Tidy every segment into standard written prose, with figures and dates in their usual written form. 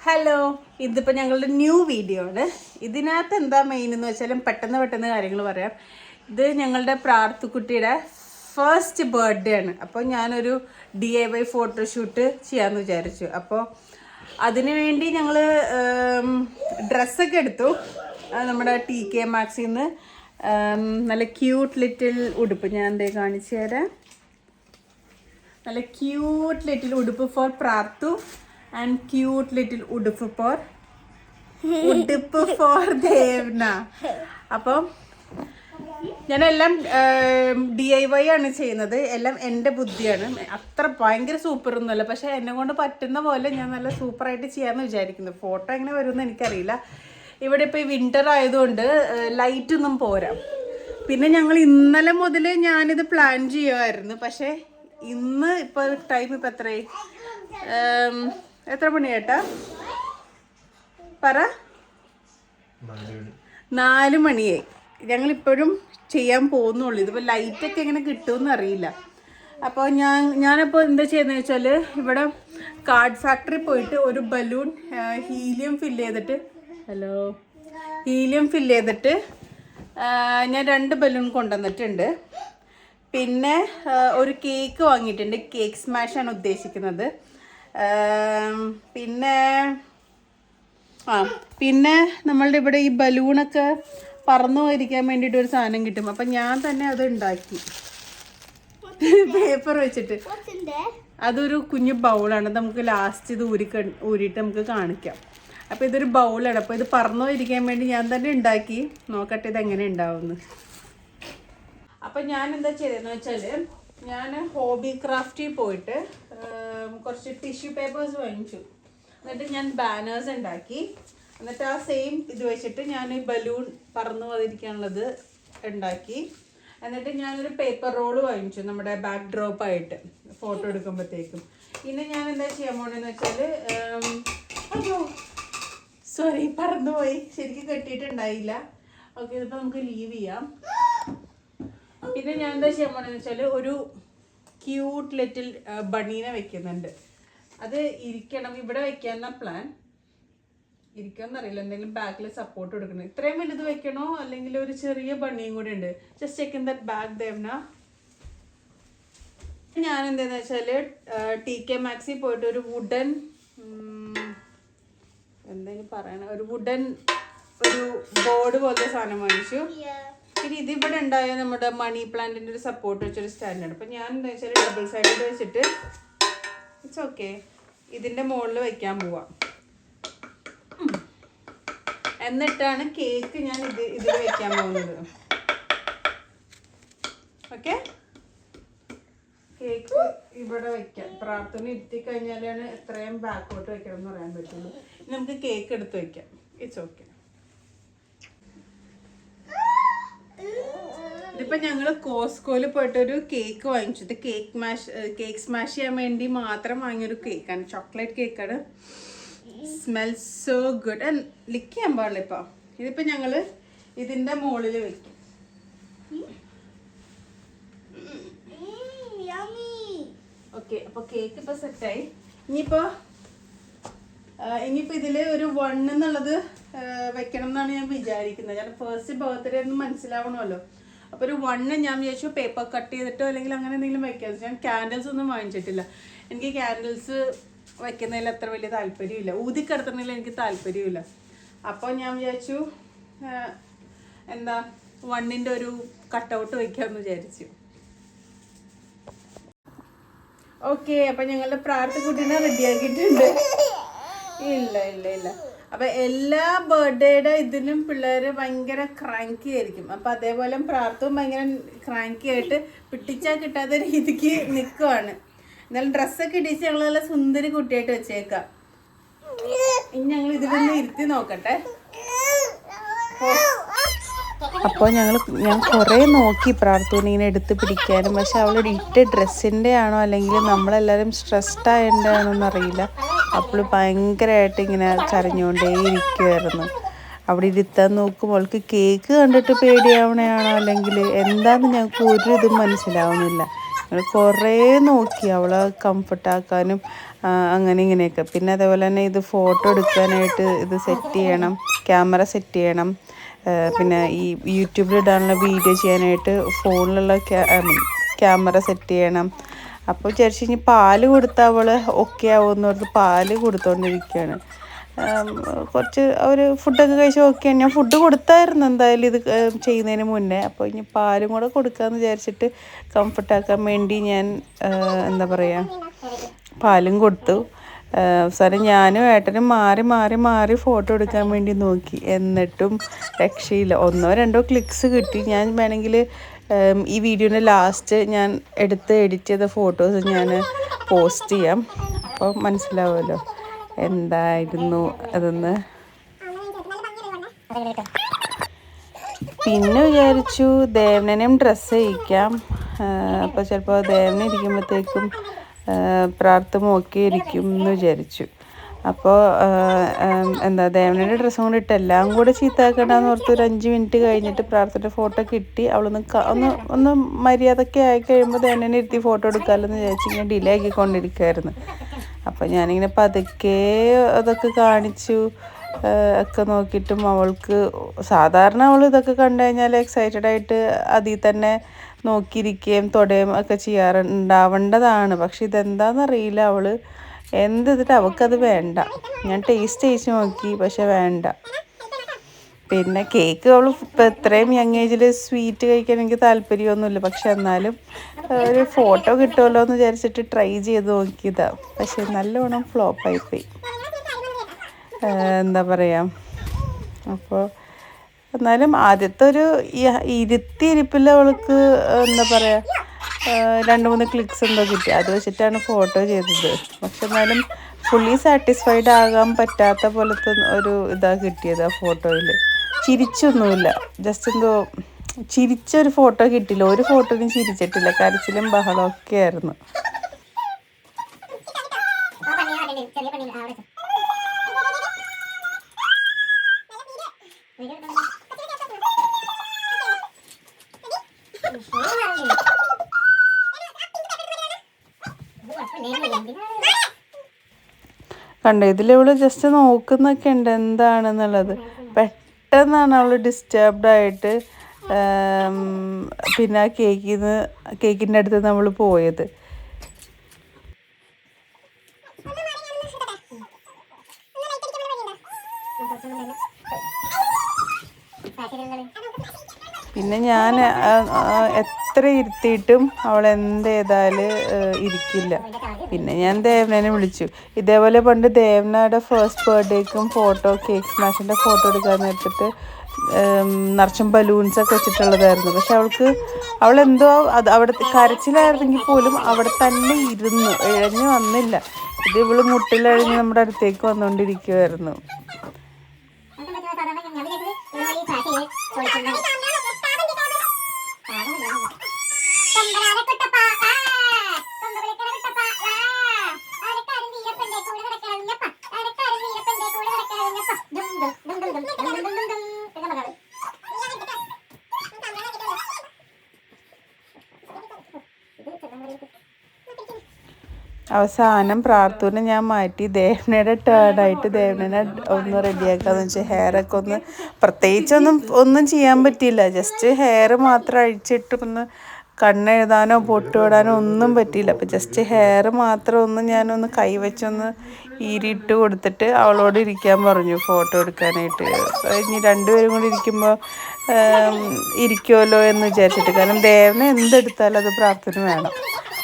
Hello, ഇതിപ്പോൾ ഞങ്ങളുടെ new video ആണ്. ഇതിനകത്ത് എന്താ മെയിൻ എന്ന് വെച്ചാലും പെട്ടെന്ന് കാര്യങ്ങൾ പറയാം. ഇത് ഞങ്ങളുടെ പ്രാർത്ഥക്കുട്ടിയുടെ ഫസ്റ്റ് ബർത്ത്ഡേ ആണ്. അപ്പോൾ ഞാനൊരു DIY ഫോട്ടോഷൂട്ട് ചെയ്യാമെന്ന് വിചാരിച്ചു. അപ്പോൾ അതിനു വേണ്ടി ഞങ്ങൾ ഡ്രസ്സൊക്കെ എടുത്തു. നമ്മുടെ TK Maxx നിന്ന് നല്ല ക്യൂട്ട് ലിറ്റിൽ ഉടുപ്പ് ഞാൻ എന്തേ കാണിച്ചു തരാം. നല്ല ക്യൂട്ട് ലിറ്റിൽ ഉടുപ്പ് ഫോർ പ്രാർത്തു and cute little ഉടുപ്പ് for ദേവ്ന. അപ്പം ഞാനെല്ലാം DIY ആണ് ചെയ്യുന്നത്. എല്ലാം എൻ്റെ ബുദ്ധിയാണ്. അത്ര ഭയങ്കര സൂപ്പറൊന്നുമല്ല, പക്ഷേ എന്നെ കൊണ്ട് പറ്റുന്ന പോലെ ഞാൻ നല്ല സൂപ്പറായിട്ട് ചെയ്യാമെന്ന് വിചാരിക്കുന്നു. ഫോട്ടോ എങ്ങനെ വരുമെന്ന് എനിക്കറിയില്ല. ഇവിടെ ഇപ്പോൾ ഈ വിൻ്റർ ആയതുകൊണ്ട് ലൈറ്റൊന്നും പോരാ. പിന്നെ ഞങ്ങൾ ഇന്നലെ മുതൽ ഞാനിത് പ്ലാൻ ചെയ്യുമായിരുന്നു. പക്ഷേ ഇന്ന് ഇപ്പോൾ ടൈം ഇപ്പോൾ എത്രയായി? എത്ര മണിയേട്ടാ പറ? 4 മണിയായി. ഞങ്ങളിപ്പോഴും ചെയ്യാൻ പോകുന്നുള്ളൂ. ഇതിപ്പോൾ ലൈറ്റൊക്കെ എങ്ങനെ കിട്ടുമെന്ന് അറിയില്ല. അപ്പോൾ ഞാനപ്പോൾ എന്താ ചെയ്യുന്നത് വെച്ചാൽ ഇവിടെ കാർഡ് ഫാക്ടറി പോയിട്ട് ഒരു ബലൂൺ ഹീലിയം ഫില്ല് ചെയ്തിട്ട് ഞാൻ 2 ബലൂൺ കൊണ്ടുവന്നിട്ടുണ്ട്. പിന്നെ ഒരു കേക്ക് വാങ്ങിയിട്ടുണ്ട്. കേക്ക് സ്മാഷാണ് ഉദ്ദേശിക്കുന്നത്. പിന്നെ നമ്മളുടെ ഇവിടെ ഈ ബലൂണൊക്കെ പറന്നു പോയിരിക്കാൻ വേണ്ടിയിട്ട് ഒരു സാധനം കിട്ടും. അപ്പം ഞാൻ തന്നെ അത് ഉണ്ടാക്കി പേപ്പർ വെച്ചിട്ട്. അതൊരു കുഞ്ഞു ബൗളാണ്. നമുക്ക് ലാസ്റ്റ് ഇത് ഊരിയിട്ട് നമുക്ക് കാണിക്കാം. അപ്പോൾ ഇതൊരു ബൗളാണ്. അപ്പോൾ ഇത് പറന്നു പോയിരിക്കാൻ വേണ്ടി ഞാൻ തന്നെ ഉണ്ടാക്കി. നോക്കട്ടെ ഇതെങ്ങനെ ഉണ്ടാവുമെന്ന്. അപ്പം ഞാൻ എന്താ ചെയ്തതെന്ന് വെച്ചാൽ ഞാൻ ഹോബി ക്രാഫ്റ്റിൽ പോയിട്ട് കുറച്ച് ടിഷ്യൂ പേപ്പേഴ്സ് വാങ്ങിച്ചു. എന്നിട്ട് ഞാൻ ബാനേഴ്സ് ഉണ്ടാക്കി. എന്നിട്ട് ആ സെയിം ഇത് വെച്ചിട്ട് ഞാൻ ബലൂൺ പറന്നു പോയിരിക്കാനുള്ളത് ഉണ്ടാക്കി. എന്നിട്ട് ഞാനൊരു പേപ്പർ റോള് വാങ്ങിച്ചു നമ്മുടെ ബാക്ക് ഡ്രോപ്പായിട്ട് ഫോട്ടോ എടുക്കുമ്പോഴത്തേക്കും. പിന്നെ ഞാൻ എന്താ ചെയ്യാൻ പോകണമെന്ന് വെച്ചാൽ സോറി പറന്നുപോയി, ശരിക്കും കെട്ടിയിട്ടുണ്ടായില്ല. ഓക്കെ, ഇതിപ്പോൾ നമുക്ക് ലീവ് ചെയ്യാം. പിന്നെ ഞാൻ എന്താ ചെയ്യാൻ പോകണമെന്ന് വെച്ചാൽ ഒരു ക്യൂട്ട് ലിറ്റിൽ ബണീനെ വെക്കുന്നുണ്ട്. അത് ഇരിക്കണം, ഇവിടെ വെക്കാന്ന പ്ലാൻ. ഇരിക്കാന്നറിയില്ല, എന്തെങ്കിലും ബാക്കിൽ സപ്പോർട്ട് കൊടുക്കണം. ഇത്രയും വലുത് വെക്കണോ അല്ലെങ്കിൽ ഒരു ചെറിയ ബണ്ണിയും കൂടി ഉണ്ട്. Just check in that bag Devna. ഞാൻ എന്താന്ന് വെച്ചാൽ TK Maxx പോയിട്ട് ഒരു വുഡൻ ഒരു ബോർഡ് പോലത്തെ സാധനം വാങ്ങിച്ചു. പിന്നെ ഇതിവിടെ ഉണ്ടായ നമ്മുടെ മണി പ്ലാന്റിൻ്റെ ഒരു സപ്പോർട്ട് വെച്ചൊരു സ്റ്റാൻഡാണ്. അപ്പം ഞാൻ എന്താ വെച്ചാൽ ഡബിൾ സൈഡ് വെച്ചിട്ട് ഇറ്റ്സ് ഓക്കെ ഇതിൻ്റെ മുകളിൽ വയ്ക്കാൻ പോവാം. എന്നിട്ടാണ് കേക്ക് ഞാൻ ഇതിൽ വയ്ക്കാൻ പോകുന്നത്. ഓക്കെ, കേക്ക് ഇവിടെ വയ്ക്കാം. പ്രാർത്ഥന ഇരുത്തി കഴിഞ്ഞാലാണ് എത്രയും ബാക്കോട്ട് വയ്ക്കണം എന്ന് പറയാൻ പറ്റുള്ളൂ. നമുക്ക് കേക്ക് എടുത്ത് വയ്ക്കാം. It's okay. ഇതിപ്പോൾ ഞങ്ങൾ കോസ്കോയിൽ പോയിട്ടൊരു കേക്ക് വാങ്ങിച്ചത്. കേക്ക് സ്മാഷ് ചെയ്യാൻ വേണ്ടി മാത്രം വാങ്ങിയൊരു കേക്കാണ്. ചോക്ലേറ്റ് കേക്കാണ്. Smell so good. ലിക്ക് ചെയ്യാൻ പാടില്ല. ഇപ്പോൾ ഇതിപ്പോൾ ഞങ്ങൾ ഇതിൻ്റെ മുകളിൽ വെക്കും. ഓക്കെ, അപ്പോൾ കേക്ക് ഇപ്പോൾ സെറ്റായി. ഇനിയിപ്പോൾ ഇതിൽ ഒരു 1 എന്നുള്ളത് വെക്കണം എന്നാണ് ഞാൻ വിചാരിക്കുന്നത്. കാരണം ഫസ്റ്റ് ബർത്ത്ഡേ ഒന്ന് മനസ്സിലാവണമല്ലോ. അപ്പോൾ ഒരു 1 ഞാൻ വിചാരിച്ചു പേപ്പർ കട്ട് ചെയ്തിട്ടോ അല്ലെങ്കിൽ അങ്ങനെ എന്തെങ്കിലും വെക്കാം. ഞാൻ ക്യാൻഡിൽസ് ഒന്നും വാങ്ങിച്ചിട്ടില്ല. എനിക്ക് ക്യാൻഡിൽസ് വെക്കുന്നതിൽ അത്ര വലിയ താല്പര്യമില്ല. ഊതിക്കിടത്തുന്നതിൽ എനിക്ക് താല്പര്യമില്ല. അപ്പോൾ ഞാൻ വിചാരിച്ചു 1ൻ്റെ ഒരു കട്ടൗട്ട് വയ്ക്കാമെന്ന് വിചാരിച്ചു. ഓക്കെ, അപ്പം ഞങ്ങളുടെ പ്രാർത്ഥക്കുട്ടീനെ റെഡിയാക്കിയിട്ടുണ്ട്. ഇല്ല അപ്പം എല്ലാ ബർത്ത്ഡേയുടെ ഇതിനും പിള്ളേർ ഭയങ്കര ക്രാങ്കി ആയിരിക്കും. അപ്പം അതേപോലെ പ്രാർത്ഥവും ഭയങ്കര ക്രാങ്കി ആയിട്ട് പിട്ടിച്ചാൽ കിട്ടാത്ത രീതിക്ക് നിൽക്കുവാണ്. എന്നാലും ഡ്രസ്സൊക്കെ ഇടിച്ച് ഞങ്ങൾ നല്ല സുന്ദരി കുട്ടിയായിട്ട് വെച്ചേക്കാം. ഇനി ഞങ്ങൾ ഇതിലൊന്ന് ഇരുത്തി നോക്കട്ടെ. അപ്പോൾ ഞാൻ കുറേ നോക്കി പ്രാർത്ഥന ഇങ്ങനെ എടുത്ത് പിടിക്കാനും. പക്ഷെ അവളോട് ഇട്ട ഡ്രസ്സിൻ്റെ ആണോ അല്ലെങ്കിൽ നമ്മളെല്ലാവരും സ്ട്രെസ്ഡ് ആയതുകൊണ്ടാണോന്ന് അറിയില്ല. അപ്പോൾ ഭയങ്കരമായിട്ട് ഇങ്ങനെ കരഞ്ഞുകൊണ്ടേ ഇരിക്കുമായിരുന്നു. അവിടെ ഇരുത്താൻ നോക്കുമ്പോൾ അവൾക്ക് കേക്ക് കണ്ടിട്ട് പേടിയാവണയാണോ അല്ലെങ്കിൽ എന്താണെന്ന് ഞങ്ങൾക്ക് ഒരു ഇതും മനസ്സിലാവുന്നില്ല. ഞങ്ങൾ കുറേ നോക്കി അവളെ കംഫർട്ടാക്കാനും അങ്ങനെ ഇങ്ങനെയൊക്കെ. പിന്നെ അതേപോലെ തന്നെ ഇത് ഫോട്ടോ എടുക്കാനായിട്ട് ഇത് സെറ്റ് ചെയ്യണം, ക്യാമറ സെറ്റ് ചെയ്യണം. പിന്നെ ഈ യൂട്യൂബിലിടാനുള്ള വീഡിയോ ചെയ്യാനായിട്ട് ഫോണിലുള്ള ക്യാമറ സെറ്റ് ചെയ്യണം. അപ്പോൾ വിചാരിച്ചു ഇനി പാല് കൊടുത്താൽ അവൾ ഓക്കെ ആവുമെന്ന് പറഞ്ഞ് പാല് കൊടുത്തോണ്ടിരിക്കുകയാണ്. കുറച്ച് അവർ ഫുഡൊക്കെ കഴിച്ച് ഓക്കെ. ഞാൻ ഫുഡ് കൊടുത്തായിരുന്നു എന്തായാലും ഇത് ചെയ്യുന്നതിന് മുന്നേ. അപ്പോൾ ഇനി പാലും കൂടെ കൊടുക്കാമെന്ന് വിചാരിച്ചിട്ട് കംഫർട്ടാക്കാൻ വേണ്ടി ഞാൻ എന്താ പറയുക പാലും കൊടുത്തു. അവസാനം ഞാനും ഏട്ടനും മാറി മാറി മാറി ഫോട്ടോ എടുക്കാൻ വേണ്ടി നോക്കി. എന്നിട്ടും രക്ഷയില്ല. 1-2 ക്ലിക്സ് കിട്ടി. ഞാൻ വേണമെങ്കിൽ ഈ വീഡിയോൻ്റെ ലാസ്റ്റ് ഞാൻ എടുത്ത് എഡിറ്റ് ചെയ്ത ഫോട്ടോസ് ഞാൻ പോസ്റ്റ് ചെയ്യാം. അപ്പോൾ മനസ്സിലാവുമല്ലോ എന്തായിരുന്നു അതെന്ന്. പിന്നെ വിചാരിച്ചു ദേവനെയും ഡ്രസ്സ് ചെയ്യിക്കാം. അപ്പോൾ ചിലപ്പോൾ ദേവന ഇരിക്കുമ്പോഴത്തേക്കും പ്രാർത്ഥന ഓക്കെ ഇരിക്കും എന്ന് വിചാരിച്ചു. അപ്പോൾ എന്താ ദേവനയുടെ ഡ്രസ്സും കൂടി ഇട്ട് എല്ലാം കൂടെ ചീത്തയാക്കണ്ടെന്ന് ഓർത്ത് ഒരു 5 മിനിറ്റ് കഴിഞ്ഞിട്ട് പ്രാർത്ഥനയുടെ ഫോട്ടോ കിട്ടി. അവളൊന്ന് മര്യാദയ്ക്ക് ആയി കഴിയുമ്പോൾ ദേവനെ ഇരുത്തി ഫോട്ടോ എടുക്കാമല്ലോ എന്ന് വിചാരിച്ച് ഇങ്ങനെ ഡിലേ ആക്കിക്കൊണ്ടിരിക്കുമായിരുന്നു. അപ്പോൾ ഞാനിങ്ങനെ പതുക്കെ അതൊക്കെ കാണിച്ചു ഒക്കെ നോക്കിയിട്ടും അവൾക്ക് സാധാരണ അവൾ ഇതൊക്കെ കണ്ടു കഴിഞ്ഞാൽ എക്സൈറ്റഡ് ആയിട്ട് അതിൽ തന്നെ നോക്കിയിരിക്കുകയും തൊടുകയും ഒക്കെ ചെയ്യാറുണ്ടാവേണ്ടതാണ്. പക്ഷെ ഇതെന്താണെന്നറിയില്ല, അവൾ എന്തിട്ട് അവൾക്കത് വേണ്ട. ഞാൻ ടേസ്റ്റ് ചെയ്ത് നോക്കി, പക്ഷെ വേണ്ട. പിന്നെ കേക്ക് അവൾ ഇപ്പം ഇത്രയും യങ് ഏജിൽ സ്വീറ്റ് കഴിക്കാൻ എനിക്ക് താല്പര്യമൊന്നുമില്ല. പക്ഷെ എന്നാലും ഒരു ഫോട്ടോ കിട്ടുമല്ലോ എന്ന് വിചാരിച്ചിട്ട് ട്രൈ ചെയ്ത് നോക്കിയതാണ്. പക്ഷെ നല്ലവണ്ണം ഫ്ലോപ്പായിപ്പോയി. എന്താ പറയുക. അപ്പോൾ എന്നാലും ആദ്യത്തെ ഒരു ഇരുത്തിയിരിപ്പിൽ അവൾക്ക് എന്താ പറയുക 2-3 ക്ലിക്സ് എന്തോ കിട്ടി. അത് വെച്ചിട്ടാണ് ഫോട്ടോ ചെയ്തത്. പക്ഷെ എന്നാലും ഫുള്ളി സാറ്റിസ്ഫൈഡ് ആകാൻ പറ്റാത്ത പോലത്തെ ഒരു ഇതാണ് കിട്ടിയത് ആ ഫോട്ടോയിൽ. ചിരിച്ചൊന്നുമില്ല, ജസ്റ്റ് എന്തോ ചിരിച്ചൊരു ഫോട്ടോ കിട്ടില്ല. ഒരു ഫോട്ടോയും ചിരിച്ചിട്ടില്ല. കരച്ചിലും ബഹളമൊക്കെ ആയിരുന്നു. കണ്ടോ, ഇതിലവള് ജസ്റ്റ് നോക്കുന്നൊക്കെ ഉണ്ട് എന്താണെന്നുള്ളത്. പെട്ടെന്നാണ് അവൾ ഡിസ്റ്റർബ്ഡ് ആയിട്ട് പിന്നെ ആ കേക്കിൻ്റെ അടുത്ത് നമ്മൾ പോയത്. പിന്നെ ഞാൻ എത്ര ഇരുത്തിയിട്ടും അവൾ എന്തേതായാലും ഇരിക്കില്ല. പിന്നെ ഞാൻ ദേവനെ വിളിച്ചു. ഇതേപോലെ പണ്ട് ദേവനയുടെ ഫസ്റ്റ് ബർത്ത്ഡേക്കും കേക്ക് സ്മാഷിൻ്റെ ഫോട്ടോ എടുക്കാൻ നേരത്തിട്ട് നിറച്ചും ബലൂൺസൊക്കെ വെച്ചിട്ടുള്ളതായിരുന്നു. പക്ഷെ അവളെന്തോ അവിടെ കരച്ചിലായിരുന്നെങ്കിൽ പോലും അവിടെ തന്നെ ഇരുന്നു, ഇഴഞ്ഞു വന്നില്ല. ഇത് ഇവള് മുട്ടിലഴിഞ്ഞ് നമ്മുടെ അടുത്തേക്ക് വന്നുകൊണ്ടിരിക്കുമായിരുന്നു. അവസാനം പ്രാർത്ഥന ഞാൻ മാറ്റി ദേവനയുടെ ടേണായിട്ട് ദേവനെ ഒന്ന് റെഡിയാക്കാന്ന് വെച്ചാൽ ഹെയറൊക്കെ ഒന്ന് ഒന്നും ചെയ്യാൻ പറ്റിയില്ല. ജസ്റ്റ് ഹെയർ മാത്രം അഴിച്ചിട്ട് ഒന്ന് കണ്ണെഴുതാനോ പൊട്ടുവിടാനോ ഒന്നും പറ്റിയില്ല. അപ്പോൾ ജസ്റ്റ് ഹെയർ മാത്രം ഞാനൊന്ന് കൈവച്ചൊന്ന് ഈരിയിട്ട് കൊടുത്തിട്ട് അവളോട് ഇരിക്കാൻ പറഞ്ഞു ഫോട്ടോ എടുക്കാനായിട്ട്. ഇനി 2 പേരും കൂടി ഇരിക്കുമ്പോൾ ഇരിക്കുമല്ലോ എന്ന് വിചാരിച്ചിട്ട്. കാരണം ദേവന എന്തെടുത്താലും അത് പ്രാർത്ഥന വേണം.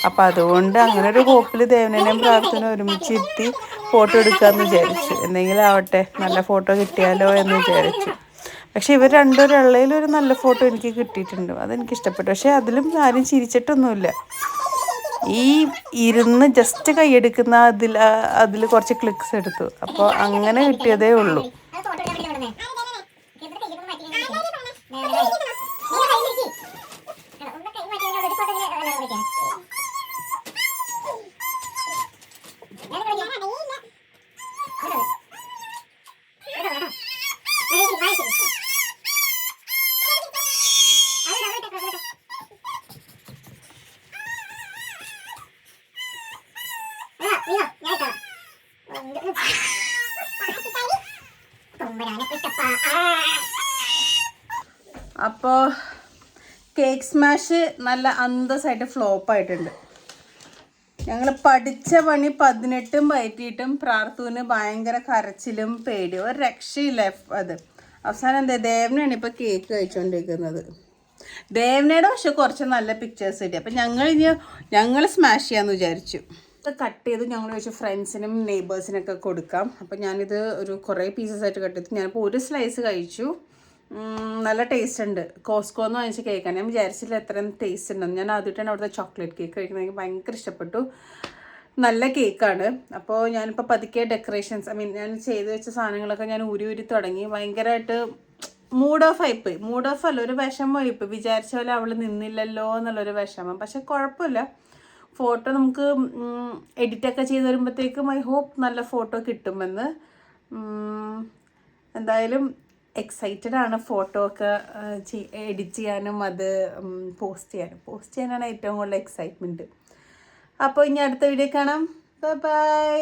അപ്പം അതുകൊണ്ട് അങ്ങനെ ഒരു ഹോപ്പിൽ ദേവനെയും പ്രാർത്ഥന ഒരുമിച്ചിരുത്തി ഫോട്ടോ എടുക്കാമെന്ന് വിചാരിച്ചു. എന്തെങ്കിലും ആവട്ടെ, നല്ല ഫോട്ടോ കിട്ടിയാലോ എന്ന് വിചാരിച്ചു. പക്ഷെ ഇവർ രണ്ടുപേരും ഉള്ളതിലൊരു നല്ല ഫോട്ടോ എനിക്ക് കിട്ടിയിട്ടുണ്ട്, അതെനിക്കിഷ്ടപ്പെട്ടു. പക്ഷെ അതിലും ആരും ചിരിച്ചിട്ടൊന്നുമില്ല. ഈ ഇരുന്ന് ജസ്റ്റ് കൈയെടുക്കുന്ന അതിൽ കുറച്ച് ക്ലിക്സ് എടുത്തു. അപ്പോൾ അങ്ങനെ കിട്ടിയതേ ഉള്ളൂ. അപ്പോൾ കേക്ക് സ്മാഷ് നല്ല അന്തസ്സായിട്ട് ഫ്ലോപ്പായിട്ടുണ്ട്. ഞങ്ങൾ പഠിച്ച പണി 18 പയറ്റിയിട്ടും പ്രാർത്ഥൂന് ഭയങ്കര കരച്ചിലും പേടിയും, ഒരു രക്ഷയില്ല. അത് അവസാനം എന്താ, ദേവനാണ് ഇപ്പോൾ കേക്ക് കഴിച്ചുകൊണ്ടിരിക്കുന്നത്. ദേവനയുടെ പക്ഷെ കുറച്ച് നല്ല പിക്ചേഴ്സ് കിട്ടി. അപ്പം ഞങ്ങൾ സ്മാഷ് ചെയ്യാമെന്ന് വിചാരിച്ചു. കട്ട് ചെയ്ത് ഞങ്ങൾ വെച്ച് ഫ്രണ്ട്സിനും നെയ്ബേഴ്സിനൊക്കെ കൊടുക്കാം. അപ്പം ഞാനിത് കുറേ പീസസ് ആയിട്ട് കട്ട് ചെയ്ത് ഞാനിപ്പോൾ ഒരു സ്ലൈസ് കഴിച്ചു. നല്ല ടേസ്റ്റ് ഉണ്ട്. കോസ്കോന്ന് വാങ്ങിച്ച കേക്കാണ്. ഞാൻ വിചാരിച്ചില്ല എത്രയും ടേസ്റ്റ് ഉണ്ടെന്ന്. ഞാൻ ആദ്യമായിട്ടാണ് അവിടുത്തെ ചോക്ലേറ്റ് കേക്ക് കഴിക്കുന്നത്. എനിക്ക് ഭയങ്കര ഇഷ്ടപ്പെട്ടു. നല്ല കേക്കാണ്. അപ്പോൾ ഞാനിപ്പോൾ പതുക്കെ ഡെക്കറേഷൻസ് ഞാൻ ചെയ്ത് വെച്ച സാധനങ്ങളൊക്കെ ഞാൻ ഊരി തുടങ്ങി. ഭയങ്കരമായിട്ട് മൂഡ് ഓഫ് ആയിപ്പോയി. മൂഡ് ഓഫ് അല്ല, ഒരു വിഷമമായിപ്പോയി. വിചാരിച്ച പോലെ അവൾ നിന്നില്ലല്ലോ എന്നുള്ളൊരു വിഷമം. പക്ഷെ കുഴപ്പമില്ല, ഫോട്ടോ നമുക്ക് എഡിറ്റൊക്കെ ചെയ്ത് വരുമ്പോഴത്തേക്കും ഐ ഹോപ്പ് നല്ല ഫോട്ടോ കിട്ടുമെന്ന്. എന്തായാലും എക്സൈറ്റഡ് ആണ് ഫോട്ടോ ഒക്കെ എഡിറ്റ് ചെയ്യാനും അത് പോസ്റ്റ് ചെയ്യാനാണ് ഏറ്റവും കൂടുതൽ എക്സൈറ്റ്മെൻറ്റ്. അപ്പോൾ ഇനി അടുത്ത വീഡിയോ കാണാം. Bye bye.